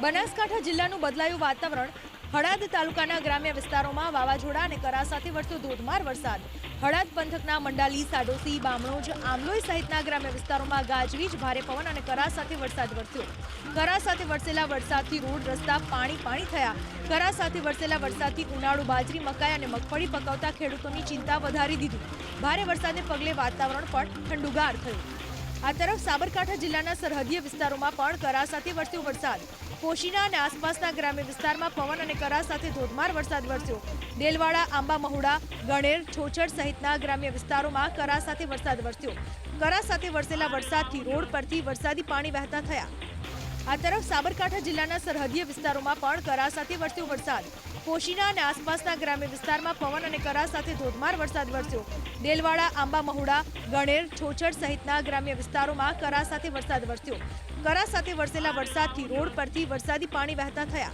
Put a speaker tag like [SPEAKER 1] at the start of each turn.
[SPEAKER 1] બનાસકાંઠા જિલ્લાનું બદલાયું વાતાવરણ। હળાદ તાલુકાના ગ્રામ્ય વિસ્તારોમાં વાવાઝોડા અને કરા સાથે વરસ્યો ધોધમાર વરસાદ। હળાદ પંથકના મંડાલી, સાડોસી, બામણોજ, આમલોઈ સહિતના ગ્રામ્ય વિસ્તારોમાં ગાજવીજ, ભારે પવન અને કરા સાથે વરસાદ વરસ્યો। કરા સાથે વરસેલા વરસાદથી રોડ રસ્તા પાણી થયા। કરા સાથે વરસેલા વરસાદથી ઉનાળુ બાજરી, મકાઈ અને મગફળી પકવતા ખેડૂતોની ચિંતા વધારી દીધી। ભારે વરસાદને પગલે વાતાવરણ પણ ઠંડુગાર થયું। આ તરફ સાબરકાંઠા જિલ્લાના સરહદીય વિસ્તારોમાં પણ કરા સાથે વરસ્યો વરસાદ। પોશીના અને આસપાસના ગ્રામ્ય વિસ્તારમાં પવન અને કરા સાથે ધોધમાર વરસાદ વરસ્યો। દેલવાડા, આંબા મહુડા, ગણેર, છોછડ સહિતના ગ્રામ્ય વિસ્તારોમાં કરા સાથે વરસાદ વરસ્યો। કરા સાથે વરસેલા વરસાદથી રોડ પરથી વરસાદી પાણી વહેતા થયા। આ તરફ સાબરકાંઠા જિલ્લાના સરહદીય વિસ્તારોમાં પણ કરા સાથે વરસ્યો વરસાદ। પોશીના અને આસપાસના ગ્રામ્ય વિસ્તારમાં પવન અને કરા સાથે ધોધમાર વરસાદ વરસ્યો। દેલવાડા, આંબા મહુડા, ગણેર, છોછડ સહિતના ગ્રામ્ય વિસ્તારોમાં કરા સાથે વરસાદ વરસ્યો। કરા સાથે વરસેલા વરસાદથી રોડ પરથી વરસાદી પાણી વહેતા થયા।